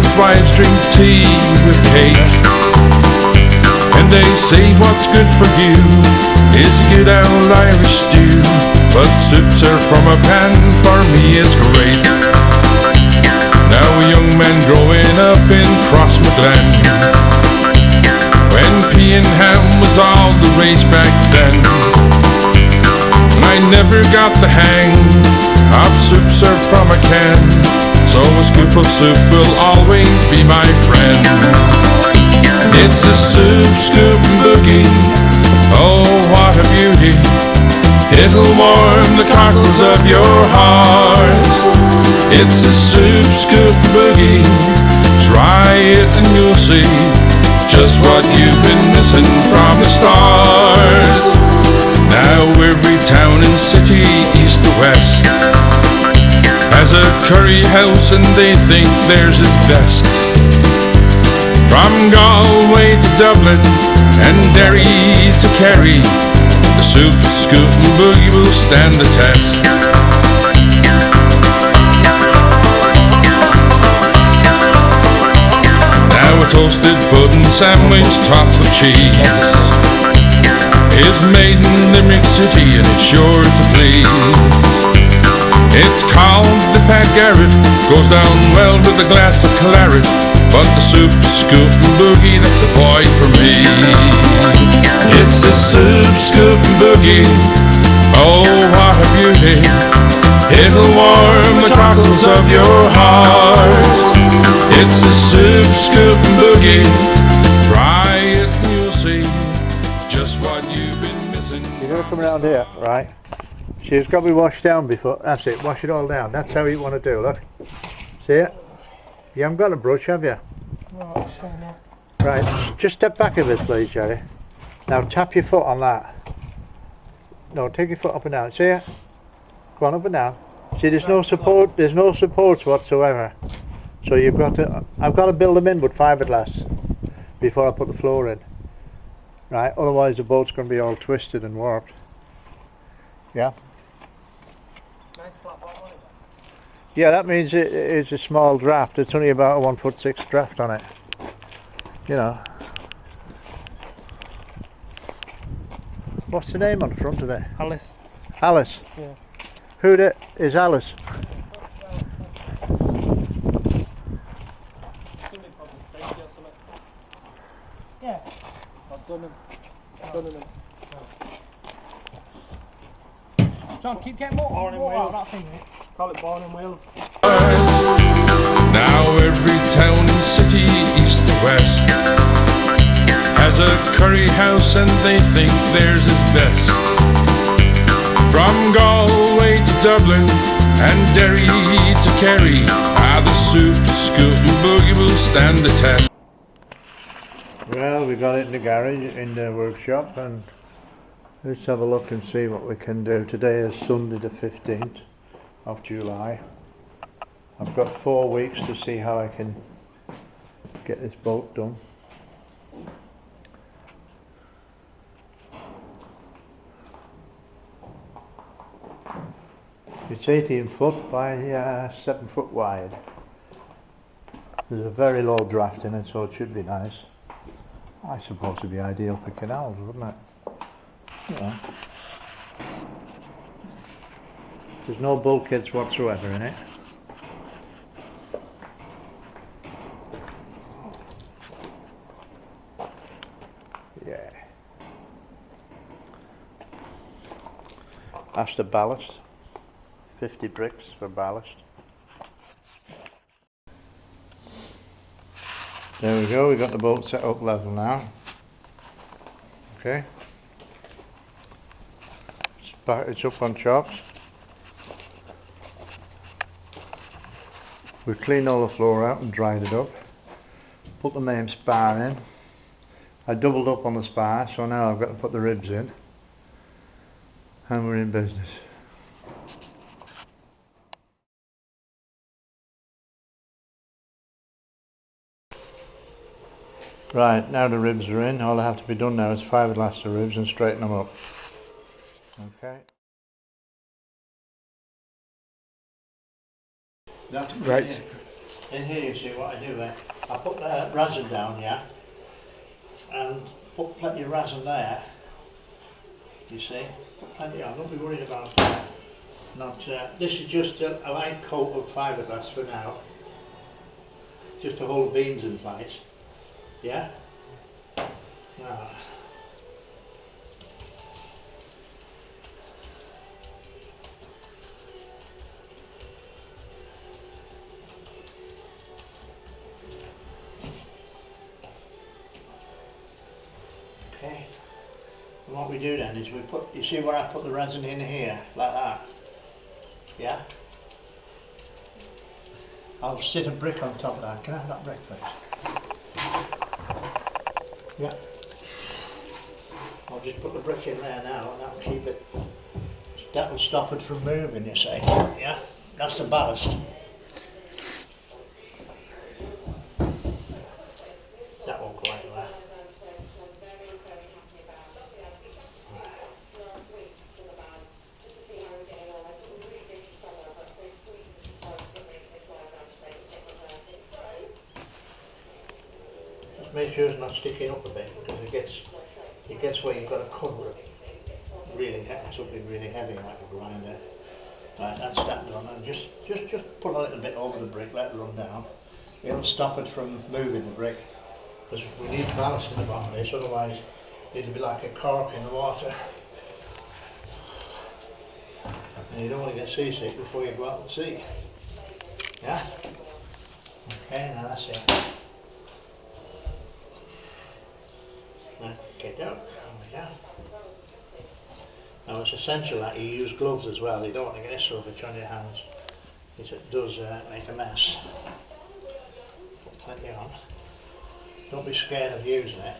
housewives drink tea with cake, and they say what's good for you is a good old Irish stew. But soup served from a pan for me is great. Now a young man growing up in Crossmaglen, when pea and ham was all the rage back then, and I never got the hang of soup served from a can. So a scoop of soup will always be my friend. It's a soup scoop boogie, oh what a beauty. It'll warm the cockles of your heart. It's a soup scoop boogie, try it and you'll see just what you've been missing from the start. Now every town and city, east to west, has a curry house and they think theirs is best. From Galway to Dublin and Derry to Kerry, the soup scoop and boogie will stand the test. Now a toasted pudding sandwich topped with cheese is made in Limerick City and it's sure to please. It's called the Pat Garrett, goes down well with a glass of claret, but the soup scoop and boogie, that's a boy for me. It's a soup scoop and boogie, oh what a beauty. It'll warm the cockles of your heart. It's a soup scoop and boogie, try it and you'll see just what you've been missing. You're going to come around here, right? She's got to be washed down before, that's it, wash it all down. That's how you want to do, look. See it? You haven't got a brush, have you? No, it's not. Right, just step back a bit please, Jerry. Now tap your foot on that. No, take your foot up and down, see it? Go on, up and down. See, there's no supports whatsoever. So you've got to, I've got to build them in with fiberglass before I put the floor in. Right, otherwise the boat's going to be all twisted and warped. Yeah? Yeah, that means it's a small draft. It's only about a 1'6" draft on it. You know. What's the name on the front of it? Alice. Alice? Yeah. Who is Alice? Yeah. I've done them. John, keep getting more out of that thing, mate. Call it born in Wales. Now every town and city, east to west, has a curry house and they think theirs is best. From Galway to Dublin and Derry to Kerry, the soup scoop and boogie will stand the test. Well, we got it in the garage, in the workshop, and let's have a look and see what we can do. Today is Sunday the 15th of July. I've got 4 weeks to see how I can get this boat done. It's 18 foot by 7 foot wide. There's a very low draft in it, so it should be nice. I suppose it'd be ideal for canals, wouldn't it? Yeah. There's no bulkheads whatsoever in it. Yeah. That's the ballast. 50 bricks for ballast. There we go, we've got the boat set up level now. Okay. It's up on chocks. We've cleaned all the floor out and dried it up. Put the main spar in. I doubled up on the spar, so now I've got to put the ribs in. And we're in business. Right, now the ribs are in. All that have to be done now is fiberglass the ribs and straighten them up. Okay. Right. in here you see what I do there. I put the resin down, yeah, and put plenty of resin there. You see, put plenty on. Don't be worried about that. This is just a light coat of fiberglass for now, just to hold beams in place. Yeah. Now. Okay. And what we do then is we put, you see where I put the resin in here, like that? Yeah? I'll sit a brick on top of that. Can I have that brick please? Yeah. I'll just put the brick in there now and that'll keep it, that will stop it from moving, you see. Yeah? That's the ballast. That won't go anywhere. Just make sure it's not sticking up a bit because it gets where you've got to cover it really heavy, something really heavy like a grinder. Right, that's that done, and just put a little bit over the brick, let it run down. It'll stop it from moving the brick because we need ballast in the bottom of this, otherwise it'll be like a cork in the water. And you don't want to get seasick before you go out to sea. Yeah? Okay, now that's it. Now, get down. Now it's essential that you use gloves as well. You don't want to get so much on your hands, because it does make a mess. Put plenty on. Don't be scared of using it.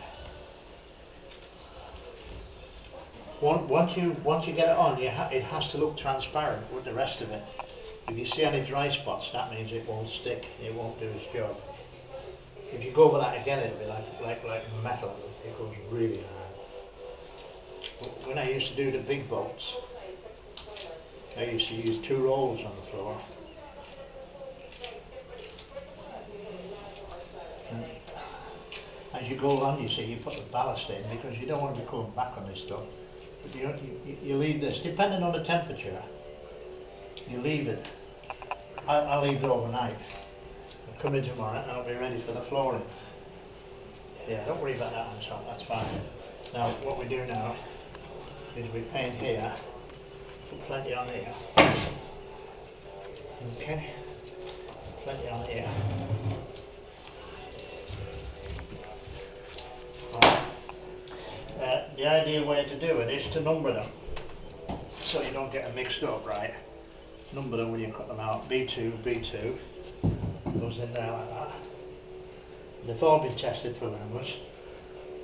Once you get it on, it has to look transparent with the rest of it. If you see any dry spots, that means it won't stick. It won't do its job. If you go over that again, it'll be like metal. It goes really hard. When I used to do the big boats, I used to use 2 rolls on the floor. And as you go along, you see, you put the ballast in because you don't want to be coming back on this stuff. But you leave this, depending on the temperature, you leave it. I'll leave it overnight. I'll come in tomorrow and I'll be ready for the flooring. Yeah, don't worry about that on top, that's fine. Now, what we do now is we paint here, put plenty on here. Okay, plenty on here. Right. The ideal way to do it is to number them, so you don't get them mixed up, right? Number them when you cut them out, B2, B2, goes in there like that. They've all been tested for members,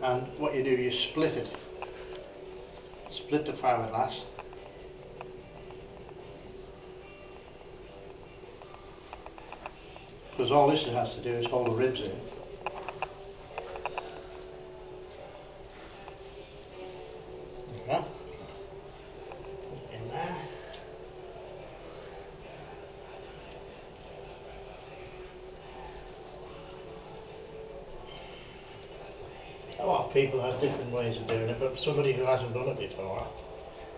and what you do, you split it. Split the fiberglass. Because all this has to do is hold the ribs in. Yeah. In there. A lot of people have different ways of doing it, but somebody who hasn't done it before,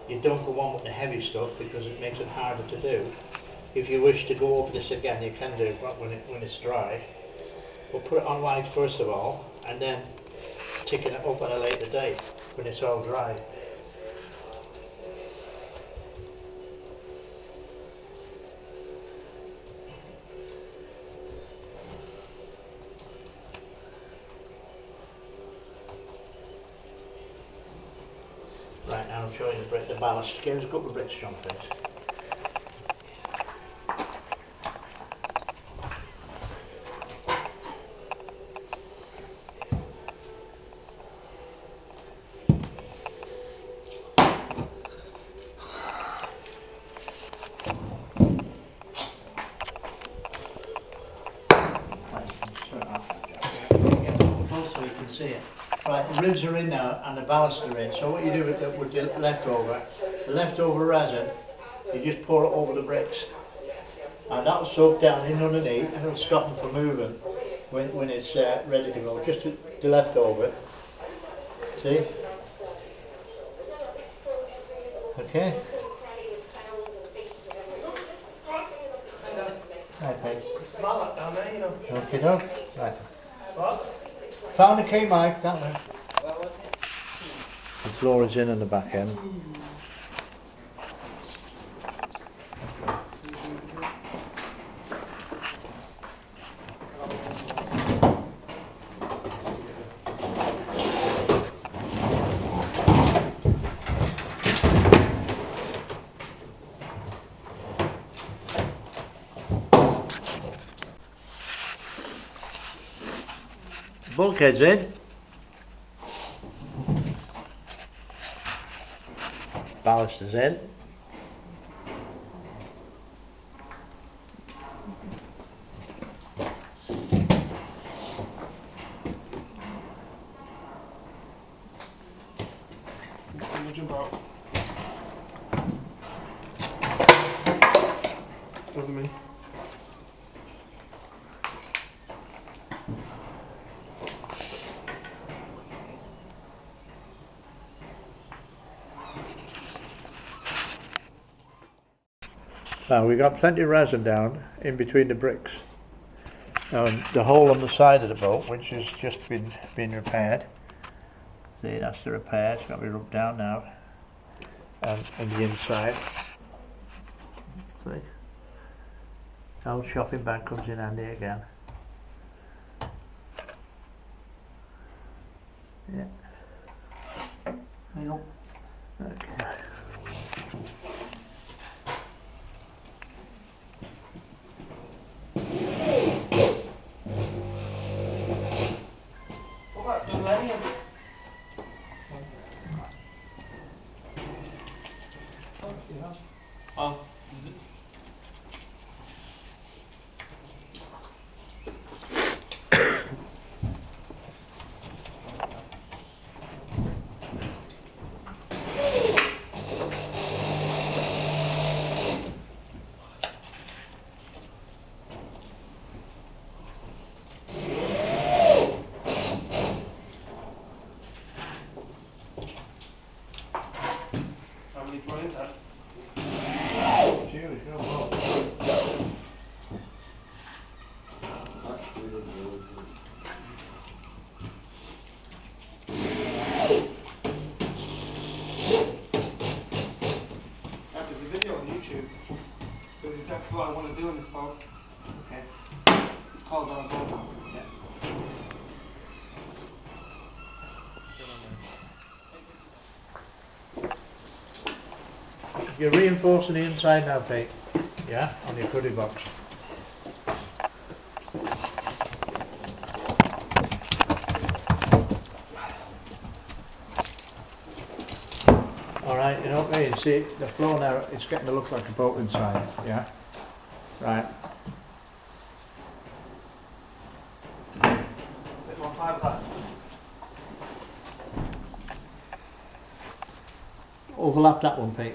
you don't go on with the heavy stuff because it makes it harder to do. If you wish to go over this again, you can do it when it's dry. But put it on light first of all, and then ticken it up at a later date when it's all dry. Right, now I'm showing the ballast. Give us a couple of bricks, John, please. So you can see it. Right, the ribs are in now and the ballast are in. So what you do with the leftover resin, you just pour it over the bricks. and that'll soak down in underneath and it'll stop them from moving when it's ready to go. Just the leftover. See? Okay. Right, mate. Smell that down there, you know. Okay, no. Right. What? Found the key, Mike, that way. The floor is in on the back end. Bulkheads in. Ballast is in. Jump out. Doesn't mean. Now we've got plenty of resin down in between the bricks. The hole on the side of the boat, which has just been repaired. See, that's the repair. It's got to be rubbed down now. And the inside. See? The old shopping bag comes in handy again. Yeah. Hang on. Okay. What about the lane? Oh. How many points are? There's a video on YouTube. There's exactly what I want to do in this boat. Okay. It's called on a boat. Yeah. You're reinforcing the inside now, Pete. Yeah, on your goodie box. Alright, you know what I mean? See, the floor now, it's getting to look like a boat inside, yeah? Right. Bit more fibre. Overlap that one, Pete.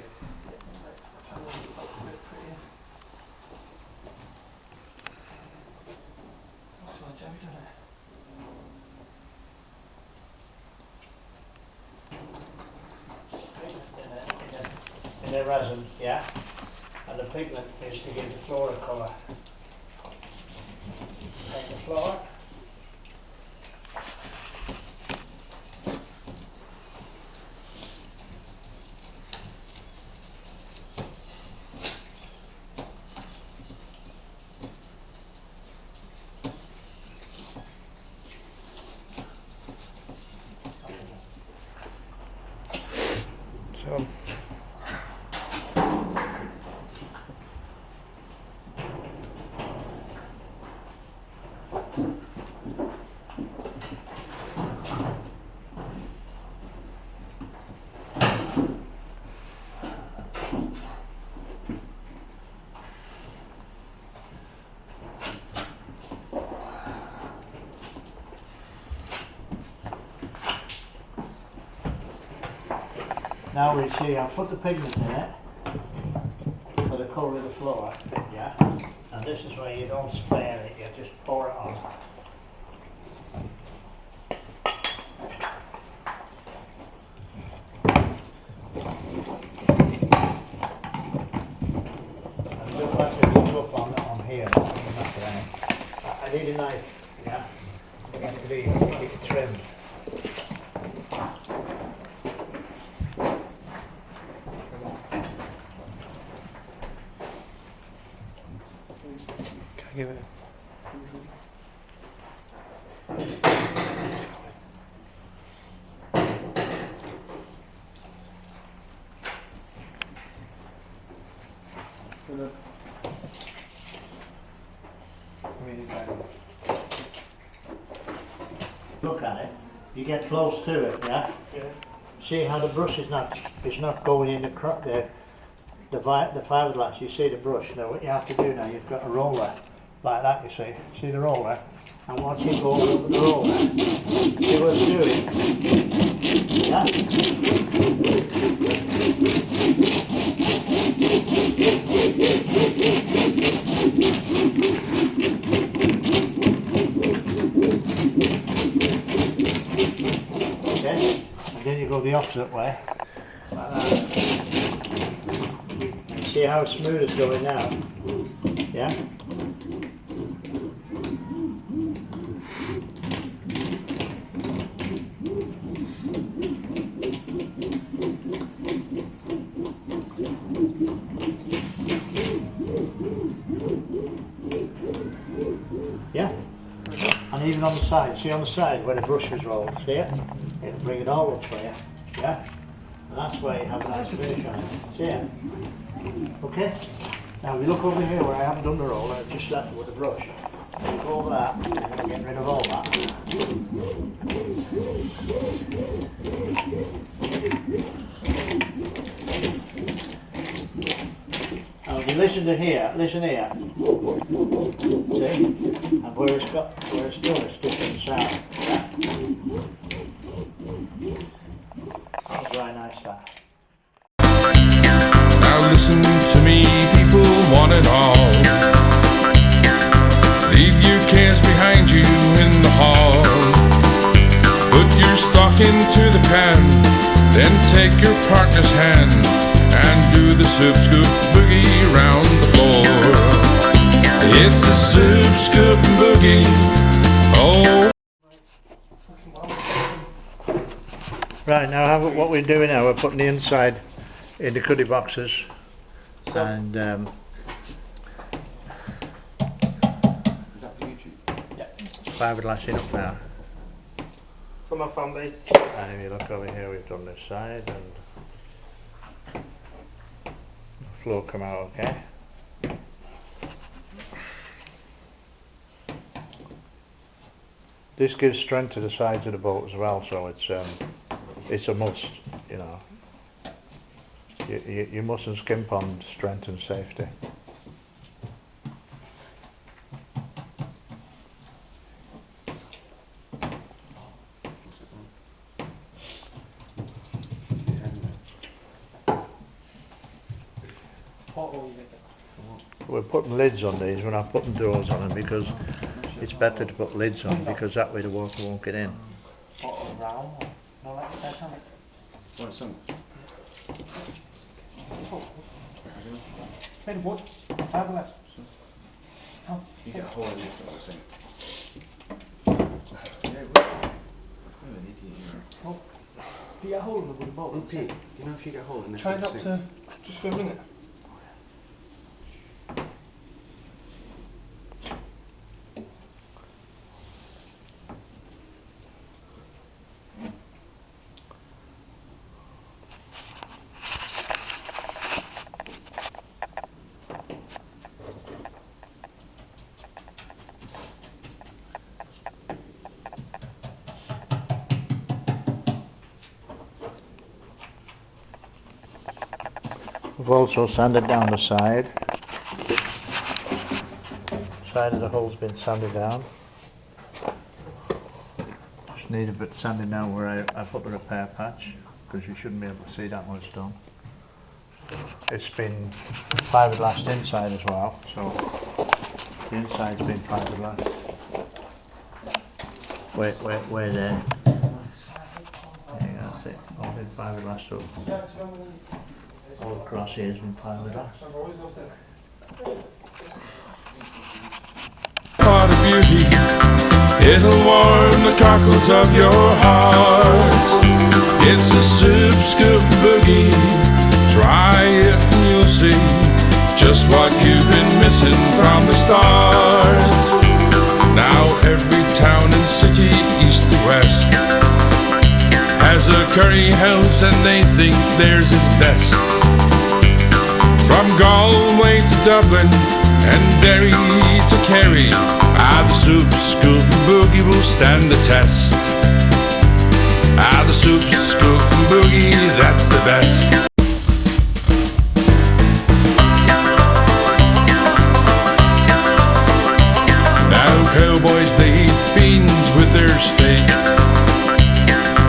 In the resin, yeah? And the pigment is to give the floor a colour. Take the floor. So now we see, I'll put the pigment in it for the colour of the floor, yeah, this is where you don't spare it, you just pour it on. And just like to look up on here, I need a knife, yeah, to get it trimmed. Can I give it? Look at it. You get close to it, yeah. Yeah. See how the brush is not going in the fiberglass. You see the brush. Now what you have to do now, you've got a roller like that. You see the roller, and once you go over the roller, see what it's doing. Yeah. Okay, and then you go the opposite way, like that. And see how smooth it's going now? Yeah? Yeah? And even on the side, see on the side where the brush is rolled, see it? It'll bring it all up for you, yeah? And that's why you have a nice finish on it, see it? Okay? Now if you look over here where I haven't done the roll, I've just left it with the brush. You go over that, and I'm going to get rid of all that. Now if you listen here, see? And where it's done, it's different sound. Yeah? That's very nice that. Now listen to me, people, one and all. Leave your cares behind you in the hall. Put your stock into the pan, then take your partner's hand and do the soup scoop boogie round the floor. It's the soup scoop boogie. Oh. Right, now what we're doing now, we're putting the inside in the cuddy boxes, and Is that for YouTube? Yeah. fiberglassing up now. For my fan base. And if you look over here, we've done this side, and the floor come out okay. This gives strength to the sides of the boat as well, so it's a must, you know. You mustn't skimp on strength and safety. We're putting lids on these, we're not putting doors on them because it's better to put lids on, because that way the water won't get in. Made of wood, fiberglass. You get a hole in it, sort of thing. Oh, do you get a hole in the wooden bolt? Pete, do you know if you get a hole in it? Try not to just go ring it. We've also sanded down the side. Side of the hole's been sanded down. Just need a bit sanding down where I put the repair patch, because you shouldn't be able to see that much done. It's been fiberglassed inside as well, so the inside's been fiberglass. Wait there. Yeah, that's it. All been fiberglass up. All across here's been fiberglass. What a beauty, it'll warm the cockles of your heart. It's a soup scoop boogie, try it and you'll see just what you've been missing from the start. Now every town and city, east to west, has a curry house and they think theirs is best. From Galway to Dublin and Derry to Kerry, the soup scoop boogie will stand the test. The soup scoop boogie, that's the best. Now cowboys, they eat beans with their steak,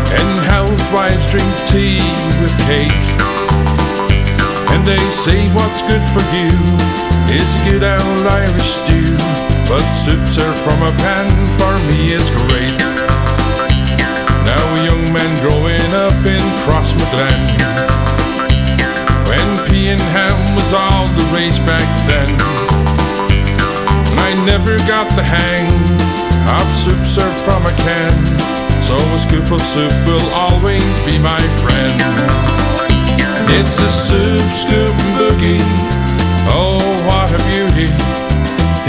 and housewives drink tea with cake. And they say what's good for you is a good old Irish stew, but soup served from a pan for me is great. Now a young man growing up in Crossmaglen, when pea and ham was all the rage back then, and I never got the hang of soup served from a can, so a scoop of soup will always be my friend. It's a soup scoop boogie, oh what a beauty,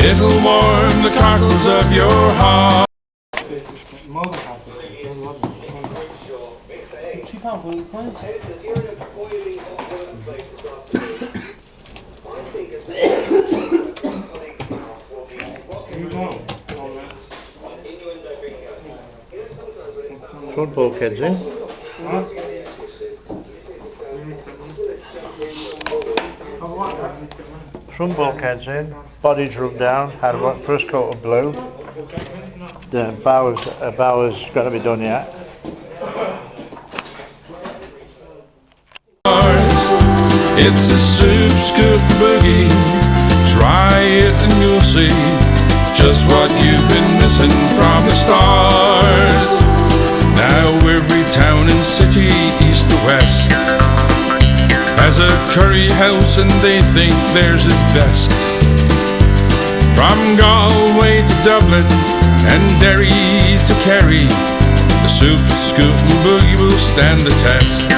it'll warm the cockles of your heart. Front bulkheads in. Front bulkheads in, body drum down, had a first coat of blue. The bows got to be done yet. It's a soup scoop boogie, try it and you'll see just what you've been missing from the start. Now every town and city, east to west, has a curry house and they think theirs is best. From Galway to Dublin and Derry to Kerry, the soup scoop boogie will stand the test.